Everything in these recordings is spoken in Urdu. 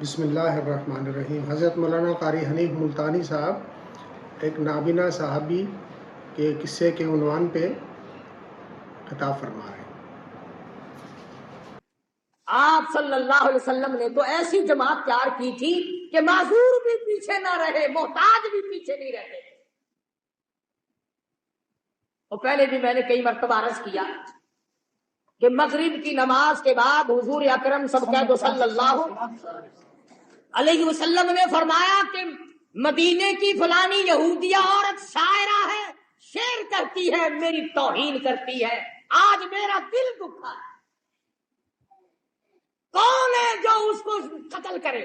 بسم اللہ الرحمن الرحیم۔ حضرت مولانا قاری حنیف ملتانی صاحب ایک نابینا صحابی کے قصے کے عنوان پہ خطاب فرما رہے ہیں۔ آپ صلی اللہ علیہ وسلم نے تو ایسی جماعت تیار کی تھی کہ معذور بھی پیچھے نہ رہے، محتاج بھی پیچھے نہیں رہتے۔ اور پہلے بھی میں نے کئی مرتبہ عرض کیا کہ مغرب کی نماز کے بعد حضور اکرم سب کہہ دو صلی اللہ علیہ وسلم نے فرمایا کہ مدینے کی فلانی یہودیہ عورت شاعرہ ہے، شعر کرتی ہے، میری توہین کرتی ہے، آج میرا دل دکھا ہے، کون ہے جو اس کو قتل کرے؟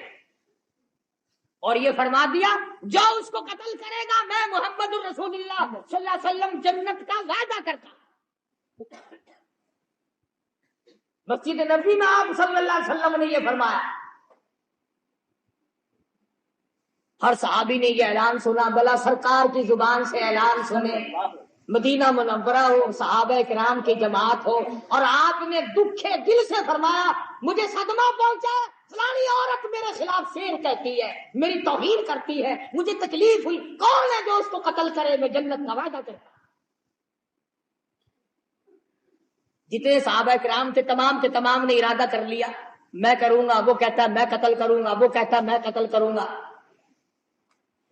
اور یہ فرما دیا جو اس کو قتل کرے گا میں محمد الرسول اللہ صلی اللہ علیہ وسلم جنت کا وعدہ کرتا ہوں۔ مسجد نبوی میں آپ صلی اللہ علیہ وسلم نے یہ فرمایا۔ ہر صحابی نے یہ اعلان سنا، بلا سرکار کی زبان سے اعلان سنے، مدینہ منورہ ہو، صحابہ کرام کی جماعت ہو، اور آپ نے دکھے دل سے فرمایا مجھے صدمہ پہنچا، فلانی عورت میرے خلاف شعر کہتی ہے، میری توہین کرتی ہے، مجھے تکلیف ہوئی، کون ہے جو اس کو قتل کرے؟ میں جنت کا وعدہ کرتا۔ جتنے صحابہ کرام تھے تمام کے تمام نے ارادہ کر لیا، میں کروں گا، وہ کہتا ہے میں قتل کروں گا، وہ کہتا ہے میں قتل کروں گا۔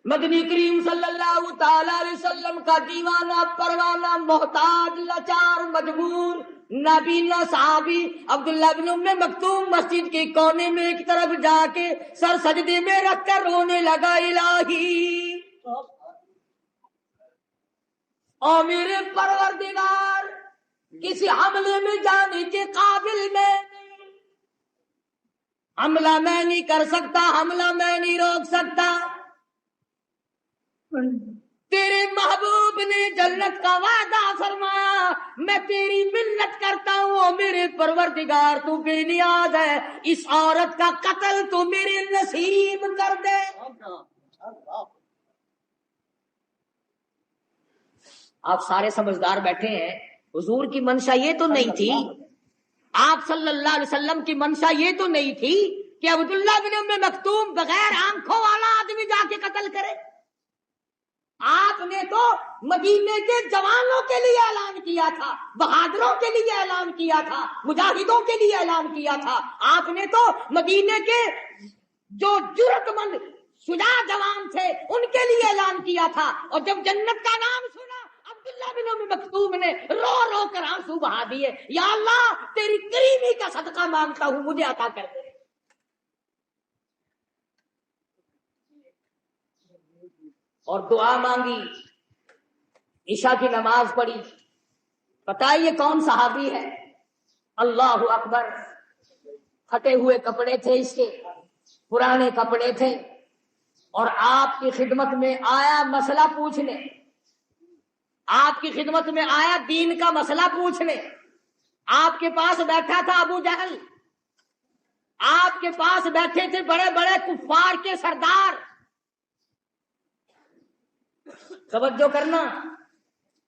مدنی کریم صلی اللہ تعالی علیہ وسلم کا دیوانہ پروانہ محتاج لاچار مجبور نابینا صحابی عبداللہ بن ام مکتوم مسجد کے کونے میں ایک طرف جا کے سر سجدے میں رکھ کر رونے لگا، الہی او میرے پروردگار، کسی حملے میں جانے کے قابل میں نہیں، حملہ میں نہیں کر سکتا، حملہ میں نہیں روک سکتا، تیرے محبوب نے جنت کا وعدہ فرمایا، میں تیری منت کرتا ہوں میرے پروردگار، تو بے نیاز ہے، اس عورت کا قتل تو میرے نصیب کر دے۔ آپ سارے سمجھدار بیٹھے ہیں، حضور کی منشا یہ تو نہیں تھی، آپ صلی اللہ علیہ وسلم کی منشا یہ تو نہیں تھی کہ عبداللہ بن ام مکتوم بغیر آنکھوں والا آدمی جا کے قتل کرے۔ آپ نے تو مدینے کے جوانوں کے لیے اعلان کیا تھا، بہادروں کے لیے اعلان کیا تھا، مجاہدوں کے لیے اعلان کیا تھا، آپ نے تو مدینے کے جو جرأت مند شجاع جوان تھے ان کے لیے اعلان کیا تھا، اور جب جنت کا نام سنا عبداللہ بن ام مکتوم نے رو رو کر آنسو بہا دیے، یا اللہ تیری کریمی کا صدقہ مانگتا ہوں مجھے عطا کر دے۔ اور دعا مانگی، عشاء کی نماز پڑھی، پتہ ہے یہ کون صحابی ہے؟ اللہ اکبر، پھٹے ہوئے کپڑے تھے اس کے، پرانے کپڑے تھے، اور آپ کی خدمت میں آیا مسئلہ پوچھنے، آپ کی خدمت میں آیا دین کا مسئلہ پوچھنے۔ آپ کے پاس بیٹھا تھا ابو جہل، آپ کے پاس بیٹھے تھے بڑے بڑے کفار کے سردار۔ توجہ کرنا،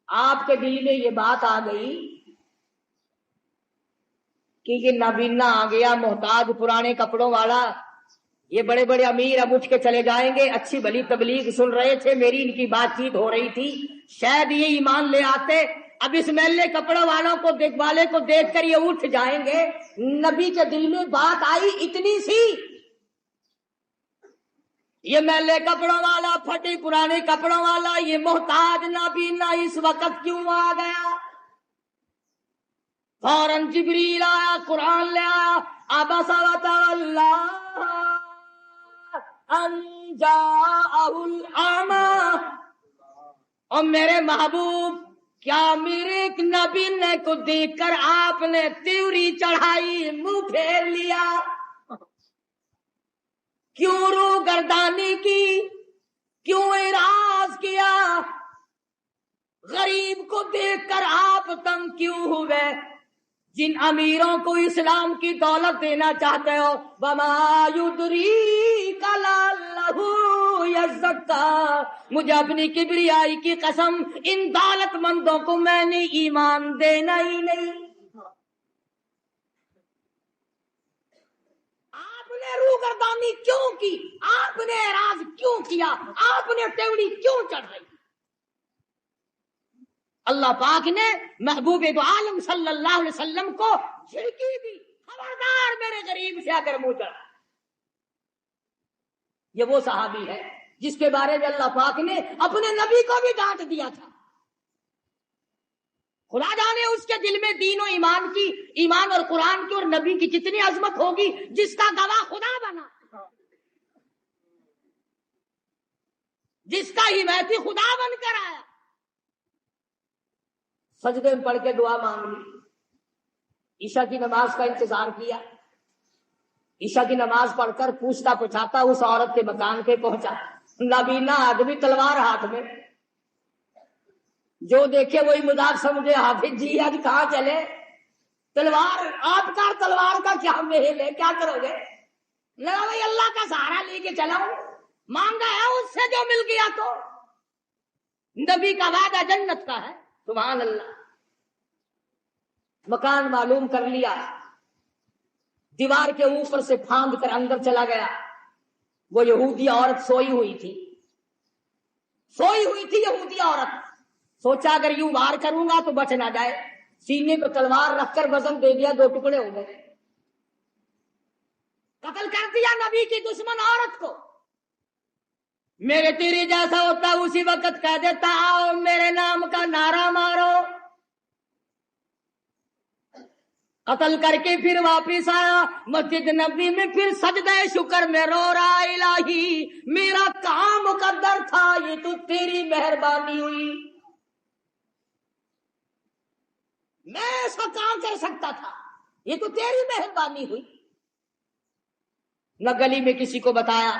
آپ کے دل میں یہ بات آ گئی کہ یہ نابینا آ گیا، محتاج پرانے کپڑوں والا، یہ بڑے بڑے امیر اب اٹھ کے چلے جائیں گے، اچھی بھلی تبلیغ سن رہے تھے، میری ان کی بات چیت ہو رہی تھی، شاید یہ ایمان لے آتے، اب اس میلے کپڑوں والوں کو والے کو دیکھ کر یہ اٹھ جائیں گے۔ نبی کے دل میں بات آئی اتنی سی، یہ میلے کپڑوں والا، پھٹے پرانے کپڑوں والا، یہ محتاج نابینا اس وقت کیوں آ گیا؟ فوراً جبریل آیا، قرآن لے آیا، عبس وتولی ان جاءہ الاعمی، اور میرے محبوب کیا میرے ایک نابینے کو دیکھ کر آپ نے تیوری چڑھائی، منہ پھیر لیا، کیوں رو گردانی کی، کیوں اعراض کیا؟ غریب کو دیکھ کر آپ تنگ کیوں ہوئے؟ جن امیروں کو اسلام کی دولت دینا چاہتے ہو، وما یدریک لعلہ یزکا، مجھے اپنی کبریائی کی قسم ان دولت مندوں کو میں نے ایمان دینا ہی نہیں۔ آپ نے نے روگردانی کیوں کی؟ آپ نے اعراض کیوں کیا؟ آپ نے ٹیوڑی کیوں چڑھائی؟ اللہ پاک نے محبوب دو عالم صلی اللہ علیہ وسلم کو جھڑکی دی، خبردار میرے غریب سے اگر منہ چڑھا۔ یہ وہ صحابی ہے جس کے بارے میں اللہ پاک نے اپنے نبی کو بھی ڈانٹ دیا تھا۔ خدا جانے اس کے دل میں دین و ایمان اور قرآن کی اور نبی کی کتنی عظمت ہوگی، جس کا گواہ خدا بنا، جس کا حمایتی خدا بن کر آیا۔ سجدے میں پڑھ کے دعا مانگ لی، عشاء کی نماز کا انتظار کیا، عشاء کی نماز پڑھ کر پوچھتا پوچھاتا اس عورت کے مکان کے پہنچا، نابینا آدمی تلوار ہاتھ میں، جو دیکھے وہی مذاق سمجھے، حافظ جی آج کہاں چلے، تلوار آپ کا، تلوار کا کیا محل ہے، کیا کرو گے؟ لگا بھائی اللہ کا سہارا لے کے چلا ہوں، مانگا ہے اس سے جو مل گیا تو۔ نبی کا وعدہ جنت کا ہے، سبحان اللہ۔ مکان معلوم کر لیا، دیوار کے اوپر سے پھاند کر اندر چلا گیا۔ وہ یہودی عورت سوئی ہوئی تھی یہودی عورت۔ سوچا اگر یوں وار کروں گا تو بچ نہ جائے، سینے پہ تلوار رکھ کر وزن دے دیا، 2 ٹکڑے ہو گئے، قتل کر دیا نبی کی دشمن عورت کو۔ میرے تیرے جیسا ہوتا اسی وقت کہہ دیتا آؤ میرے نام کا نعرہ مارو۔ قتل کر کے پھر واپس آیا مسجد نبی میں، پھر سجدہ شکر میں رو رہا، الہی میرا کام مقدر تھا، یہ تو تیری مہربانی ہوئی، میں ایسا کام کر سکتا تھا، یہ تو تیری مہربانی ہوئی۔ نہ گلی میں کسی کو بتایا،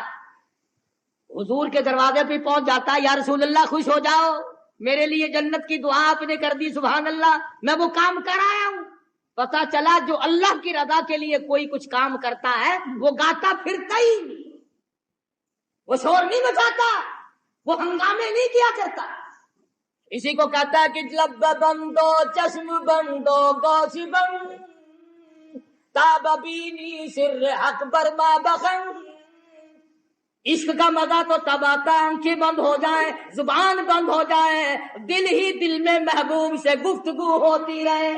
حضور کے دروازے پہ پہنچ جاتا، یا رسول اللہ خوش ہو جاؤ، میرے لیے جنت کی دعا آپ نے کر دی، سبحان اللہ، میں وہ کام کر آیا ہوں۔ پتا چلا جو اللہ کی رضا کے لیے کوئی کچھ کام کرتا ہے وہ گاتا پھرتا ہی نہیں، وہ شور نہیں مچاتا، وہ ہنگامے نہیں کیا کرتا۔ اسی کو کہتا ہے کہ لب بندو چشم بندو گوش بند تاب بینی سر حق برما بخن۔ عشق کا مزہ تو تب آتا ہے آنکھیں بند ہو جائیں، زبان بند ہو جائے، دل ہی دل میں محبوب سے گفتگو ہوتی رہے۔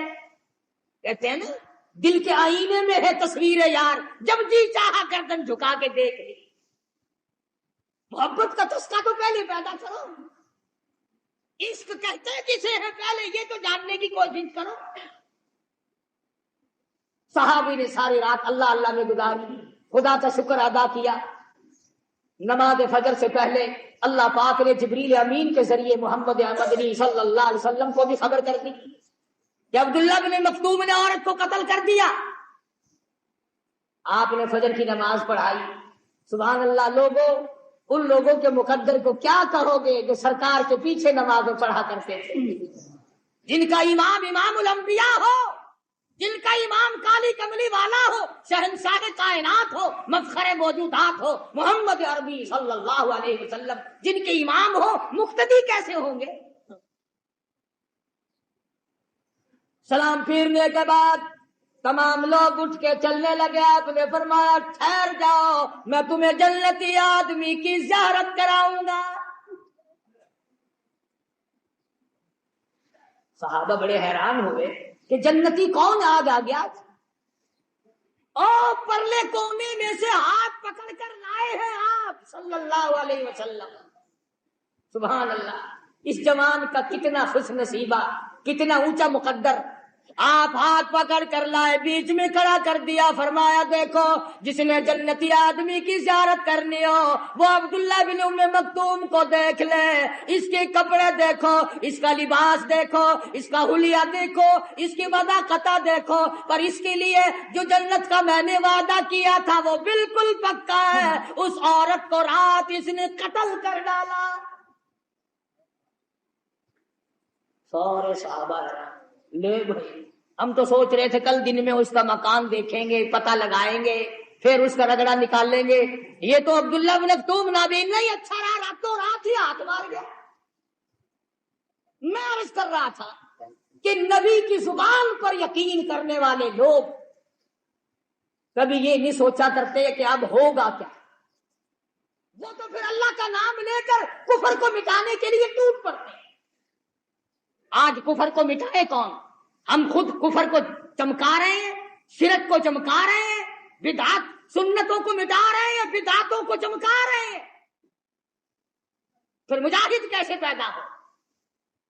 کہتے ہیں نا دل کے آئینے میں ہے تصویر یار، جب جی چاہا گردن جھکا کے دیکھ لی۔ محبت کا تسکا تو پہلے پیدا کرو، عشق کہتے ہیں کسے ہے پہلے یہ تو جاننے کی کوشش کرو۔ صحابی نے ساری رات اللہ اللہ میں گزاری، خدا کا شکر ادا کیا۔ نماز فجر سے پہلے اللہ پاک نے جبریل امین کے ذریعے محمد مدنی صلی اللہ علیہ وسلم کو بھی خبر کر دی کہ عبداللہ بن مکتوم نے عورت کو قتل کر دیا۔ آپ نے فجر کی نماز پڑھائی، سبحان اللہ۔ لوگوں، ان لوگوں کے مقدر کو کیا کہو گے جو سرکار کے پیچھے نمازیں پڑھا کرتے تھے، جن کا امام امام الانبیاء ہو، جن کا امام کالی کملی والا ہو، شہنشاہ کائنات ہو، مفخر موجودات ہو، محمد عربی صلی اللہ علیہ وسلم جن کے امام ہو، مقتدی کیسے ہوں گے؟ سلام پھیرنے کے بعد تمام لوگ اٹھ کے چلنے لگے۔ آپ نے فرمایا ٹھہر جاؤ، میں تمہیں جنتی آدمی کی زیارت کراؤں گا۔ صحابہ بڑے حیران ہوئے کہ جنتی کون آ گیا؟ او پرلے کونے میں سے ہاتھ پکڑ کر لائے ہیں آپ صلی اللہ علیہ وسلم۔ سبحان اللہ، اس جوان کا کتنا خوش نصیبہ، کتنا اونچا مقدر۔ آپ ہاتھ پکڑ کر لائے، بیچ میں کھڑا کر دیا، فرمایا دیکھو جس نے جنتی آدمی کی زیارت کرنی ہو وہ عبداللہ بن ام مکتوم کو دیکھ لے، اس کے کپڑے دیکھو، اس کا لباس دیکھو، اس کا حلیہ دیکھو، اس کی وضاقتہ دیکھو، پر اس کے لیے جو جنت کا میں نے وعدہ کیا تھا وہ بالکل پکا ہے۔ اس عورت کو رات اس نے قتل کر ڈالا۔ سارے صحابہ لے بھائی، ہم تو سوچ رہے تھے کل دن میں اس کا مکان دیکھیں گے، پتہ لگائیں گے، پھر اس کا رگڑا نکال لیں گے۔ یہ تو عبداللہ بن مکتوم نابین نہیں، اچھا رہا راتوں رات ہی ہاتھ مار گیا۔ میں عرض کر رہا تھا کہ نبی کی زبان پر یقین کرنے والے لوگ کبھی یہ نہیں سوچا کرتے کہ اب ہوگا کیا. وہ تو پھر اللہ کا نام لے کر کفر کو مٹانے کے لیے ٹوٹ پڑتے ہیں. آج کفر کو مٹائے کون؟ ہم خود کفر کو چمکا رہے ہیں، شرک کو چمکا رہے ہیں، بدعت سنتوں کو مٹا رہے ہیں، بدعتوں کو چمکا رہے ہیں. پھر مجاہد کیسے پیدا ہو؟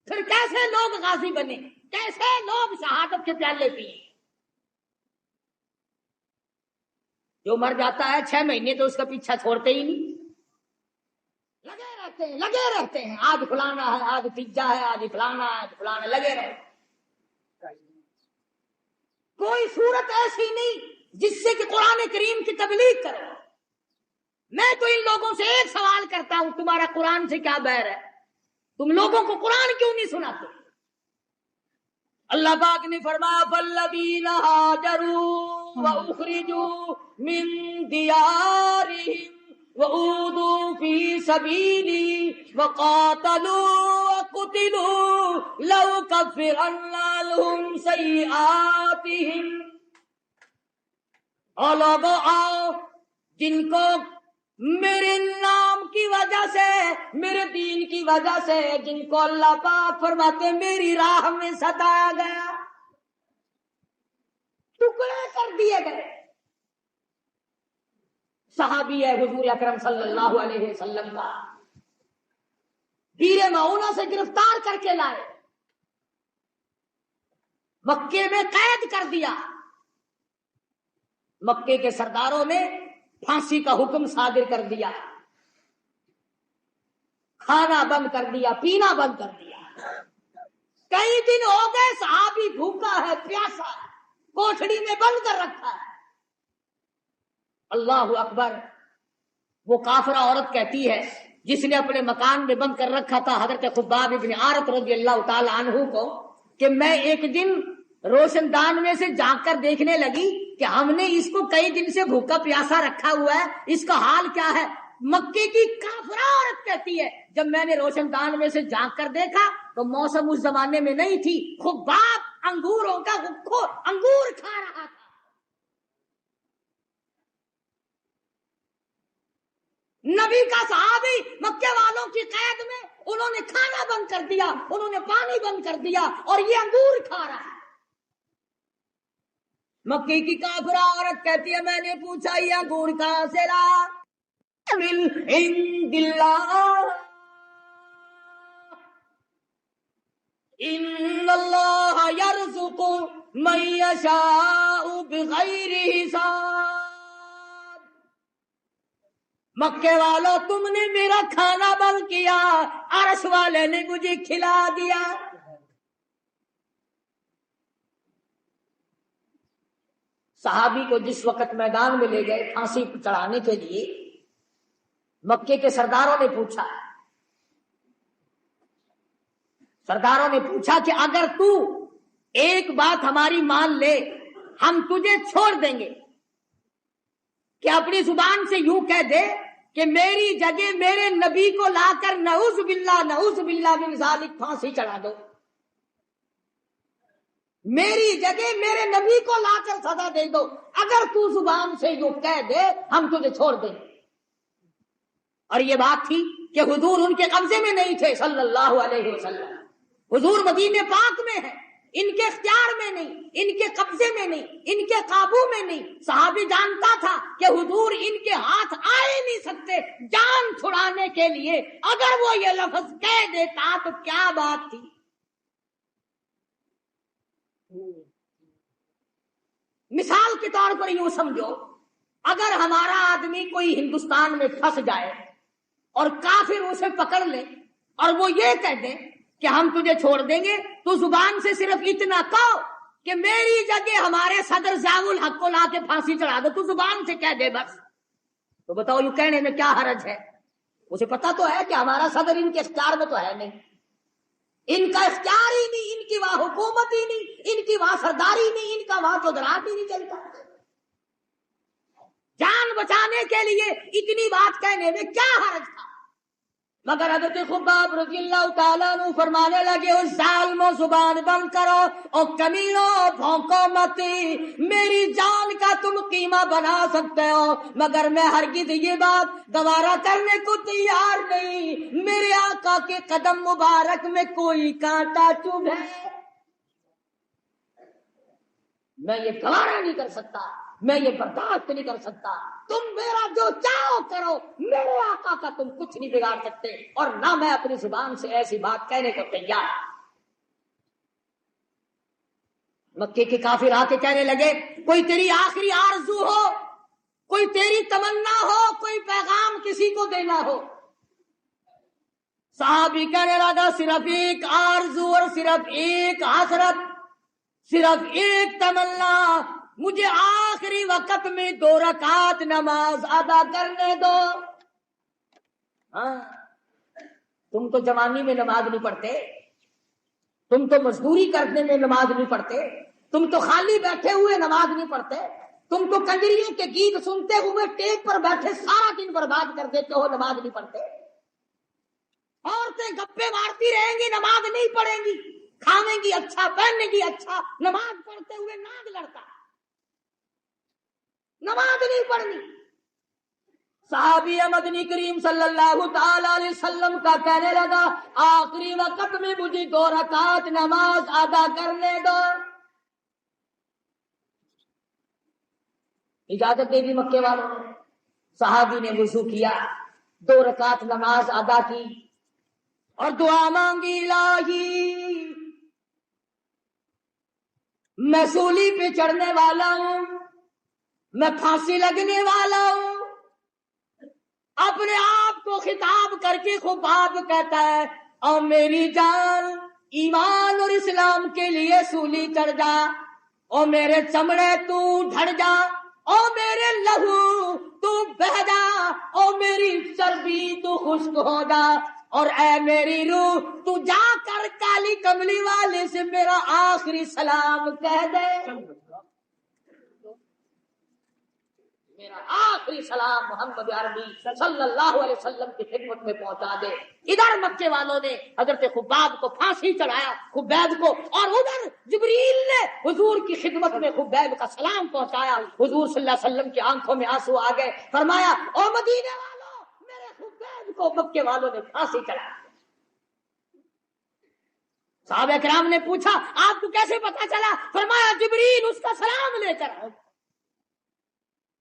پھر کیسے لوگ غازی بنے؟ کیسے لوگ شہادت کے پیالے پیے؟ جو مر جاتا ہے 6 مہینے تو اس کا پیچھا چھوڑتے ہی نہیں، لگے رہتے ہیں. آج فلانا ہے، آج تیجا ہے، آج فلانا ہے، آج فلانا، لگے رہتے. کوئی صورت ایسی نہیں جس سے کہ قرآن کریم کی تبلیغ کرو. میں تو ان لوگوں سے ایک سوال کرتا ہوں، تمہارا قرآن سے کیا بیر ہے؟ تم لوگوں کو قرآن کیوں نہیں سناتے؟ اللہ پاک نے فرمایا فالذین ہاجروا واخرجوا من دیارہم وأوذوا في سبيلي وقاتلوا وقتلوا لأكفرن عنهم سيئاتهم. اور لوگوں آؤ جن کو میرے نام کی وجہ سے، میرے دین کی وجہ سے، جن کو اللہ پاک فرماتے میری راہ میں ستایا گیا، ٹکڑے کر دیے گئے. صحابی ہے حضور اکرم صلی اللہ علیہ وسلم کا، بیر معونہ سے گرفتار کر کے لائے، مکے میں قید کر دیا. مکے کے سرداروں نے پھانسی کا حکم صادر کر دیا، کھانا بند کر دیا، پینا بند کر دیا. کئی دن ہو گئے صحابی بھوکا ہے، پیاسا ہے، کوٹھڑی میں بند کر رکھا ہے. اللہ اکبر. وہ کافرہ عورت کہتی ہے جس نے اپنے مکان میں بند کر رکھا تھا حضرت خباب ابن عارت رضی اللہ تعالی عنہ کو، کہ میں ایک دن روشن دان میں سے جھانک کر دیکھنے لگی کہ ہم نے اس کو کئی دن سے بھوکا پیاسا رکھا ہوا ہے، اس کا حال کیا ہے؟ مکے کی کافرہ عورت کہتی ہے جب میں نے روشن دان میں سے جھانک کر دیکھا تو موسم اس زمانے میں نہیں تھی، خباب انگوروں کا انگور کھا رہا تھا. نبی کا صحابی مکے والوں کی قید میں، انہوں نے کھانا بند کر دیا، انہوں نے پانی بند کر دیا، اور یہ انگور کھا رہا ہے. مکے کی کافرہ عورت کہتی ہے میں نے پوچھا یہ انگور کہاں سے لا؟ من عند اللہ ان اللہ یرزق من یشاء بغیر حساب. مکے والوں تم نے میرا کھانا بند کیا، عرش والے نے مجھے کھلا دیا. صحابی کو جس وقت میدان میں لے گئے پھانسی چڑھانے کے لیے، مکے کے سرداروں نے پوچھا کہ اگر تو ایک بات ہماری مان لے ہم تجھے چھوڑ دیں گے، کہ اپنی زبان سے یوں کہہ دے کہ میری جگہ میرے نبی کو لا کر نعوذ باللہ من ذالک پھانسی چڑھا دو، میری جگہ میرے نبی کو لا کر سزا دے دو، اگر تو زبان سے یوں کہہ دے ہم تجھے چھوڑ دیں. اور یہ بات تھی کہ حضور ان کے قبضے میں نہیں تھے صلی اللہ علیہ وسلم، حضور مدینے پاک میں ہے، ان کے اختیار میں نہیں، ان کے قبضے میں نہیں، ان کے قابو میں نہیں. صحابی جانتا تھا کہ حضور ان کے ہاتھ آئے نہیں سکتے جان چھڑانے کے لیے، اگر وہ یہ لفظ کہہ دیتا تو کیا بات تھی. مثال کے طور پر یوں سمجھو، اگر ہمارا آدمی کوئی ہندوستان میں پھنس جائے اور کافر اسے پکڑ لے اور وہ یہ کہہ دیں کہ ہم تجھے چھوڑ دیں گے، تو زبان سے صرف اتنا کہو کہ میری جگہ ہمارے صدر ضیاء الحق کو لا کے پھانسی چڑھا دو، تو زبان سے کہہ دے بس. تو بتاؤ یہ کہنے میں کیا حرج ہے؟ اسے پتا تو ہے کہ ہمارا صدر ان کے اختیار میں تو ہے نہیں، ان کا اختیار ہی نہیں، ان کی وہاں حکومت ہی نہیں، ان کی وہاں سرداری نہیں، ان کا وہاں قدرات ہی نہیں چلتا. جان بچانے کے لیے اتنی بات کہنے میں کیا حرج تھا؟ مگر حضرت خباب رضی اللہ تعالیٰ عنہ فرمانے لگے اس ظالموں زبان بند کرو اور کمینوں بھونکو مت، میری جان کا تم قیمہ بنا سکتے ہو مگر میں ہرگز یہ بات گوارا کرنے کو تیار نہیں، میرے آقا کے قدم مبارک میں کوئی کانٹا چبھے میں یہ گوارا نہیں کر سکتا، میں یہ برداشت نہیں کر سکتا، تم میرا جو چاہو کرو، میرے آقا کا تم کچھ نہیں بگاڑ سکتے، اور نہ میں اپنی زبان سے ایسی بات کہنے کو تیار۔ مکے کے کافر آ کے کہنے لگے کوئی تیری آخری آرزو ہو، کوئی تیری تمنا ہو، کوئی پیغام کسی کو دینا ہو۔ صحابی کہنے لگا صرف ایک آرزو اور صرف ایک حسرت، صرف ایک تمنا، مجھے آخری وقت میں 2 رکعت نماز ادا کرنے دو۔ ہاں تم تو جوانی میں نماز نہیں پڑھتے، تم تو مزدوری کرنے میں نماز نہیں پڑھتے، تم تو خالی بیٹھے ہوئے نماز نہیں پڑھتے، تم تو کنجریوں کے گیت سنتے ہوئے ٹیک پر بیٹھے سارا دن برباد کر دیتے ہو، نماز نہیں پڑھتے۔ عورتیں گپے مارتی رہیں گی، نماز نہیں پڑھیں گی، کھاویں گی اچھا، پہنیں گی اچھا، نماز پڑھتے ہوئے ناگ لڑتا، نماز نہیں پڑھنی۔ صحابی مدنی کریم صلی اللہ تعالی علیہ وسلم کا کہنے لگا آخری وقت میں مجھے 2 رکعت نماز ادا کرنے دو۔ اجازت دے دی مکے والوں نے، صحابی نے وضو کیا، 2 رکعت نماز ادا کی اور دعا مانگی الہی میں سولی پہ چڑھنے والا ہوں، میں پھانسی لگنے والا ہوں۔ اپنے آپ کو خطاب کر کے خباب کہتا ہے اور میری جان ایمان اور اسلام کے لیے سولی چڑھ جا، اور میرے چمڑے تو ڈھڑ جا، اور میرے لہو تو بہہ جا، اور میری چربی تو خشک ہو جا، اور اے میری روح تو جا کر کالی کملی والے سے میرا آخری سلام کہہ دے، میرا آخری سلام محمد عربی صلی اللہ علیہ وسلم کی خدمت میں پہنچا دے۔ ادھر مکے والوں نے حضرت خباب کو پھانسی چڑھایا، خبیب کو، اور ادھر جبریل نے حضور کی خدمت میں خبیب کا سلام پہنچایا۔ حضور صلی اللہ علیہ وسلم کی آنکھوں میں آنسو آ گئے، فرمایا او مدینے والوں، میرے خبیب کو مکے والوں نے پھانسی چڑھایا۔ صحابہ کرام نے پوچھا آپ کو کیسے پتا چلا؟ فرمایا جبریل اس کا سلام لے کر آئے۔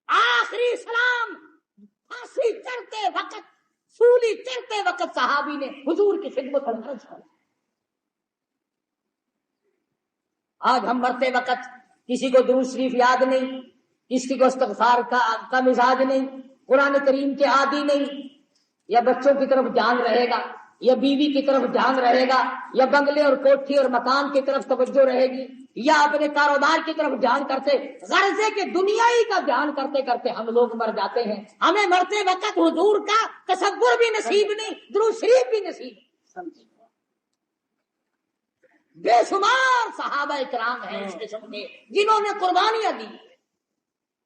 آخری سلام پھانسی چڑھتے وقت، سولی چڑھتے وقت صحابی نے حضور کی خدمت میں عرض کیا۔ آج ہم مرتے وقت کسی کو درود شریف یاد نہیں، کسی کو استغفار کا مزاج نہیں، قرآن کریم کے عادی نہیں، یا بچوں کی طرف دھیان رہے گا، یا بیوی کی طرف دھیان رہے گا، یا بنگلے اور کوٹھی اور مکان کی طرف توجہ رہے گی، یا اپنے کاروبار کی طرف دھیان کرتے، غرضے کے دنیائی کا دھیان کرتے کرتے ہم لوگ مر جاتے ہیں۔ ہمیں مرتے وقت حضور کا تصور بھی نصیب نہیں، درود شریف بھی نصیب نہیں۔ بے شمار صحابہ کرام ہیں اس قسم کے جنہوں نے قربانیاں دی۔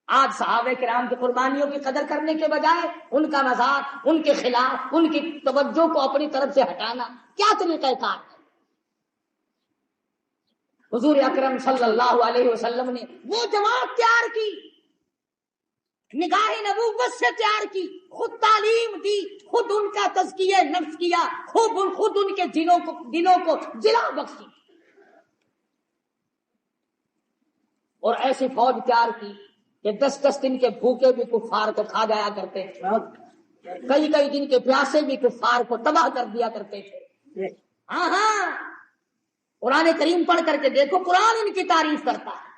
آج صحابہ کرام کی قربانیوں کی قدر کرنے کے بجائے ان کا مذاق، ان کے خلاف، ان کی توجہ کو اپنی طرف سے ہٹانا کیا طریقہ کار ہے؟ حضور اکرم صلی اللہ علیہ وسلم نے وہ جماعت تیار کی، نگاہ نبوت سے تیار کی، خود تعلیم دی، خود ان کا تزکیہ نفس کیا، خود ان کے دلوں کو جلا بخشی، اور ایسی فوج تیار کی کہ 10 دن کے بھوکے بھی کفار کو کھا جایا کرتے تھے، کئی دن کے پیاسے بھی کفار کو تباہ کر دیا کرتے تھے۔ ہاں قرآن کریم پڑھ کر کے دیکھو، قرآن ان کی تعریف کرتا ہے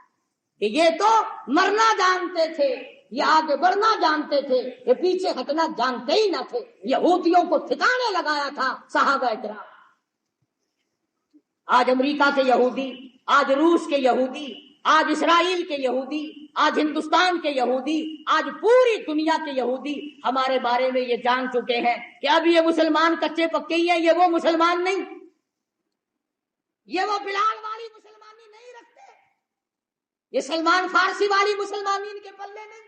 کہ یہ تو مرنا جانتے تھے، یہ آگے بڑھنا جانتے تھے، یہ پیچھے ہٹنا جانتے ہی نہ تھے۔ یہودیوں کو ٹھکانے لگایا تھا صحابہ کرام۔ آج امریکہ کے یہودی، آج روس کے یہودی، آج اسرائیل کے یہودی، آج ہندوستان کے یہودی، آج پوری دنیا کے یہودی ہمارے بارے میں یہ جان چکے ہیں کہ اب یہ مسلمان کچے پکے ہی ہیں، یہ وہ مسلمان نہیں، یہ وہ بلال والی مسلمانی نہیں رکھتے، یہ سلمان فارسی والی مسلمانی ان کے پلے نہیں،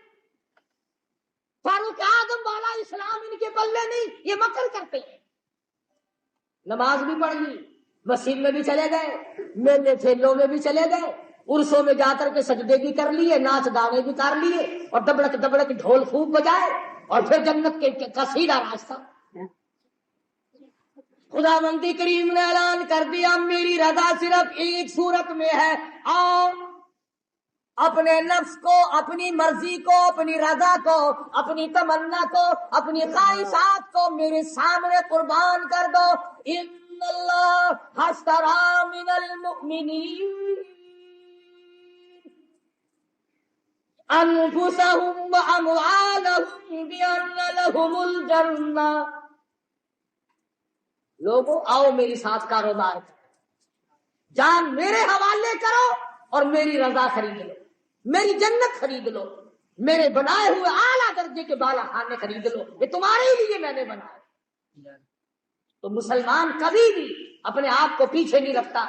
فاروق اعظم والا اسلام ان کے پلے نہیں، یہ مکر کرتے ہیں۔ نماز بھی پڑھ لی، مسجد میں بھی چلے گئے، میلے ٹھیلوں میں بھی چلے گئے، عرسوں میں جا کر کے سجدے بھی کر لیے، ناچ گانے بھی کر لیے، اور دبڑک دبڑک ڈھول خوب بجائے، اور پھر جنت کا سیدھا راستہ۔ خدا مندی کریم نے اعلان کر دیا میری رضا صرف ایک صورت میں ہے، آؤ اپنے نفس کو، اپنی مرضی کو، اپنی رضا کو، اپنی تمنا کو، اپنی خواہشات کو میرے سامنے قربان کر دو۔ ان اللہ اشتری من المؤمنین انفسهم واموالهم بان لهم الجنہ۔ لوگوں آؤ میری ساتھ کاروبار کرو، جان میرے حوالے کرو اور میری رضا خرید لو، میری جنت خرید لو، میرے بنائے ہوئے اعلیٰ درجے کے بالا خانے خرید لو، یہ تمہارے لیے میں نے بنایا۔ تو مسلمان کبھی بھی اپنے آپ کو پیچھے نہیں رکھتا۔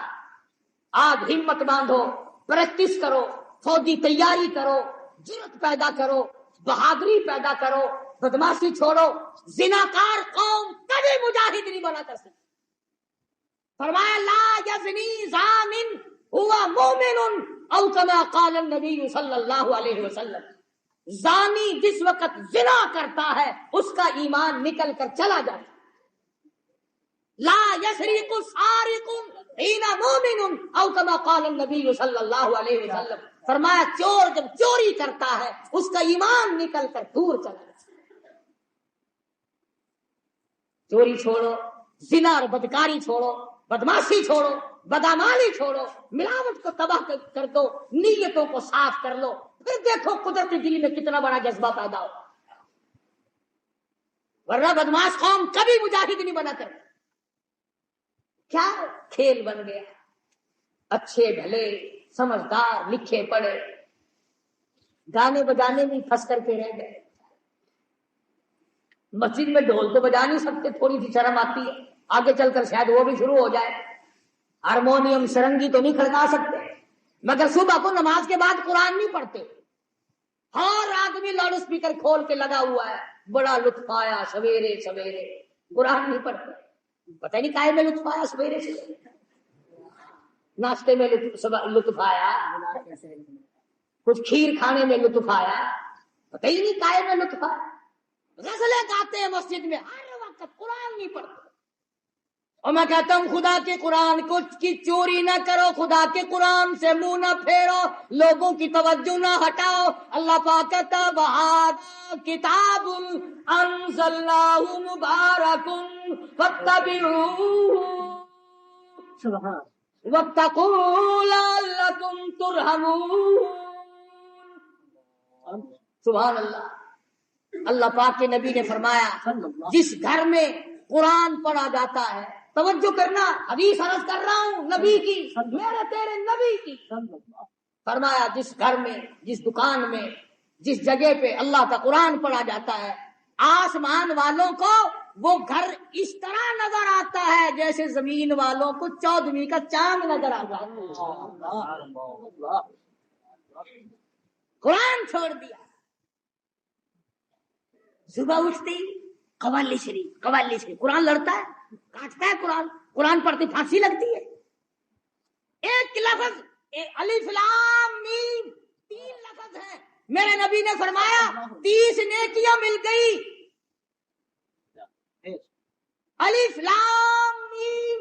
آج ہمت باندھو، پریکٹس کرو، فوجی تیاری کرو، جرأت پیدا کرو، بہادری پیدا کرو، بدماشی چھوڑو۔ زناکار قوم کبھی مجاہد نہیں بنا کر سکتی۔ فرمایا لا یزنی زان ہوا مومن او کما قال النبی صلی اللہ علیہ وسلم۔ زانی جس وقت زنا کرتا ہے اس کا ایمان نکل کر چلا جاتا ہے۔ لا یسرق سارق حین مومن او کما قال النبی صلی اللہ علیہ وسلم۔ فرمایا چور جب چوری کرتا ہے اس کا ایمان نکل کر دور چلا جاتا ہے۔ چوری چھوڑو، زنا اور بدکاری چھوڑو، بدماشی چھوڑو، بدعمالی چھوڑو، ملاوٹ کو تباہ کر دو، نیتوں کو صاف کر لو، پھر دیکھو قدرتی دل میں کتنا بڑا جذبہ پیدا ہو۔ ورنہ بدماش قوم کبھی مجاہد نہیں بنا کر۔ کیا کھیل بن گیا، اچھے بھلے سمجھدار لکھے پڑھے گانے بجانے میں پھنس کر کے رہ گئے۔ مسجد میں ڈھول تو بجا نہیں سکتے، تھوڑی سی شرم آتی ہے، آگے چل کر شاید وہ بھی شروع ہو جائے۔ ہارمونیم سرنگی تو نہیں کھڑکا سکتے، مگر صبح کو نماز کے بعد قرآن نہیں پڑھتے۔ ہر آدمی لاؤڈ اسپیکر کھول کے لگا ہوا ہے، بڑا لطف آیا سویرے سویرے، قرآن نہیں پڑھتے۔ پتہ نہیں کائے میں لطف آیا سویرے سے، ناشتے میں لطف آیا، کچھ کھیر کھانے میں لطف آیا، پتہ ہی نہیں کائے میں لطف آیا۔ غزلیں گاتے ہیں مسجد میں، ہر وقت قرآن نہیں پڑھتے۔ اور میں کہتا ہوں خدا کے قرآن کی چوری نہ کرو، خدا کے قرآن سے منہ نہ پھیرو، لوگوں کی توجہ نہ ہٹاؤ۔ اللہ پاک کہتا وَهَذَا كِتَابٌ أَنزَلْنَاهُ مُبَارَكٌ فَاتَّبِعُوهُ وَاتَّقُوا لَعَلَّكُمْ تُرْحَمُونَ۔ سبحان اللہ۔ اللہ پاک کے نبی نے فرمایا جس گھر میں قرآن پڑھا جاتا ہے، توجہ کرنا، حدیث عرض کر رہا ہوں نبی کی، میرے تیرے نبی کی، فرمایا جس گھر میں، جس دکان میں، جس جگہ پہ اللہ کا قرآن پڑھا جاتا ہے، آسمان والوں کو وہ گھر اس طرح نظر آتا ہے جیسے زمین والوں کو 14ویں کا چاند نظر آتا ہے۔ قرآن چھوڑ دیا، صبح اٹھتی قوالی شریف قوالی شریف، قرآن لڑتا ہے، کاٹتا ہے قرآن، قرآن پڑھتی پھانسی لگتی ہے۔ ایک لفظ الف لام میم، 3 لفظ ہیں، میرے نبی نے فرمایا 30 نیکیاں مل گئی۔ الف لام میم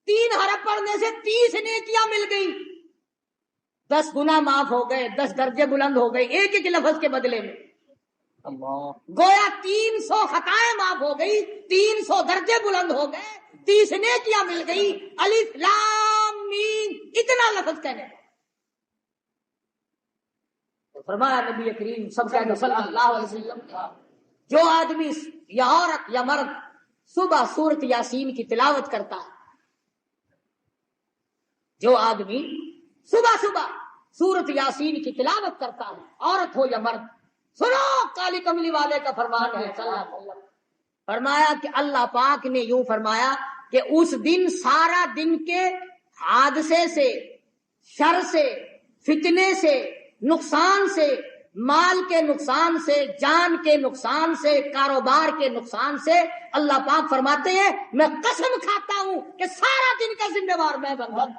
3 حرف پڑھنے سے 30 نیکیاں مل گئی، 10 گناہ معاف ہو گئے، 10 درجے بلند ہو گئے ایک ایک لفظ کے بدلے میں۔ گویا 300 خطائیں معاف ہو گئی، 300 درجے بلند ہو گئے، 30 نیکیاں مل گئی۔ الف لام میم اتنا لفظ کہنے، فرمایا نبی کریم صلی اللہ علیہ وسلم، جو آدمی یا عورت یا مرد صبح سورۃ یاسین کی تلاوت کرتا ہے، جو آدمی صبح سورۃ یاسین کی تلاوت کرتا ہے، عورت ہو یا مرد، سنو کالی کملی والے کا فرمان ہے صلی اللہ علیہ وسلم، فرمایا کہ اللہ پاک نے یوں فرمایا کہ اس دن سارا دن کے حادثے سے، شر سے، فتنے سے، نقصان سے، مال کے نقصان سے، جان کے نقصان سے، کاروبار کے نقصان سے اللہ پاک فرماتے ہیں میں قسم کھاتا ہوں کہ سارا دن کا ذمہ وار میں بن جاتا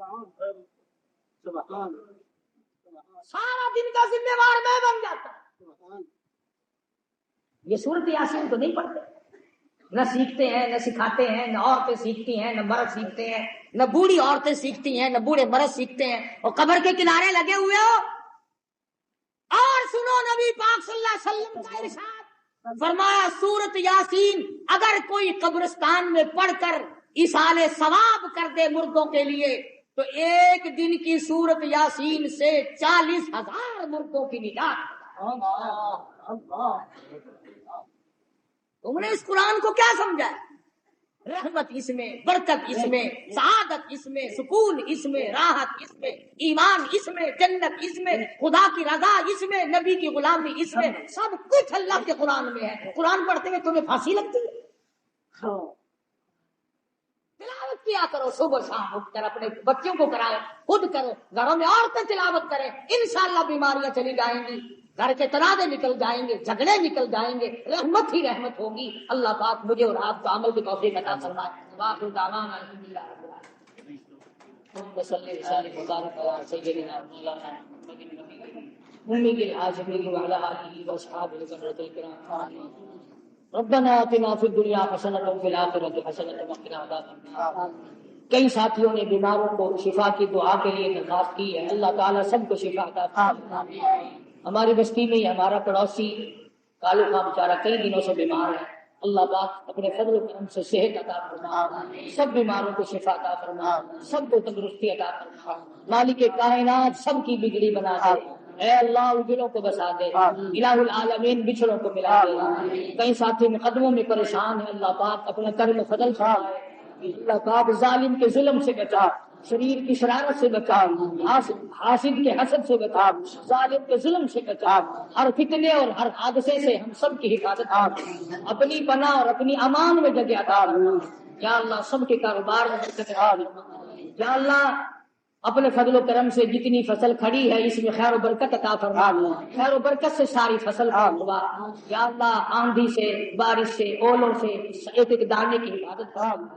ہوں، سارا دن کا ذمہ وار میں بن جاتا ہوں۔ یہ سورت یاسین تو نہیں پڑھتے، نہ سیکھتے ہیں، نہ سکھاتے ہیں، نہ عورتیں سیکھتی ہیں، نہ مرد سیکھتے ہیں، نہ بوڑھی عورتیں سیکھتی ہیں، نہ بوڑھے مرد سیکھتے ہیں، اور قبر کے کنارے لگے ہوئے ہو۔ اور سنو نبی پاک صلی اللہ علیہ وسلم کا ارشاد، فرمایا سورت یاسین اگر کوئی قبرستان میں پڑھ کر ایصال ثواب کر دے مردوں کے لیے تو ایک دن کی سورت یاسین سے 40,000 مردوں کی نجات۔ تم نے اس قرآن کو کیا سمجھا؟ رحمت اس میں، برکت اس میں، سعادت اس میں، سکون اس میں، راحت اس میں، ایمان اس میں، جنت اس میں، خدا کی رضا اس میں، نبی کی غلامی اس میں، سب کچھ اللہ کے قرآن میں ہے۔ قرآن پڑھتے ہوئے تمہیں پھانسی لگتی ہے؟ تلاوت کیا کرو صبح شام اٹھ کر، اپنے بچوں کو کراؤ، خود کرو، گھروں میں عورتیں تلاوت کریں، انشاءاللہ بیماریاں چلی جائیں گی، گھر کے تنازع نکل جائیں گے، جھگڑے نکل جائیں گے، رحمت ہی رحمت ہوگی۔ اللہ پاک مجھے اور آپ کو عمل کی توفیق عطا فرمائے۔ وآخر دعوانا الحمدللہ رب العالمین۔ اللهم صل وسلم وبارك على سيدنا مولانا محمد النبي العظيم وعلى آله وأصحابه الكرام۔ ربنا آتنا في الدنيا حسنة وفي الآخرة حسنة وقنا عذاب النار۔ کئی ساتھیوں نے بیماروں کو شفا کی دعا کے لیے درخواست کی ہے، اللہ تعالیٰ سب کو شفا عطا فرمائے۔ ہماری بستی میں ہمارا پڑوسی کالو کا بیچارہ کئی دنوں سے بیمار ہے، اللہ پاک اپنے فضل و کرم سے صحت عطا فرمائے، سب بیماروں کو شفا عطا فرمائے، سب کو تندرستی عطا فرمائے، مالک کائنات سب کی بگڑی بنا دے، اے اللہ اجڑوں کو بسا دے، الہ العالمین بچھڑوں کو ملا دے۔ کئی ساتھی مقدموں میں پریشان ہیں، اللہ پاک اپنے کرم و فضل فرمائے، اللہ پاک ظالم کے ظلم سے بچا، شریر کی شرارت سے بچا، حاسد کے حسد سے بچا، ظالم کے ظلم سے بچا، ہر فتنے اور ہر حادثے سے ہم سب کی حفاظت کر، اپنی پناہ اور اپنی امان میں جگہ عطا فرما۔ یا اللہ سب کے کاروبار میں برکت عطا فرما۔ یا اللہ اپنے فضل و کرم سے جتنی فصل کھڑی ہے اس میں خیر و برکت عطا فرما، خیر و برکت سے ساری فصل فرما۔ یا اللہ آندھی سے، بارش سے، اولوں سے ایک ایک دانے کی حفاظت فرما۔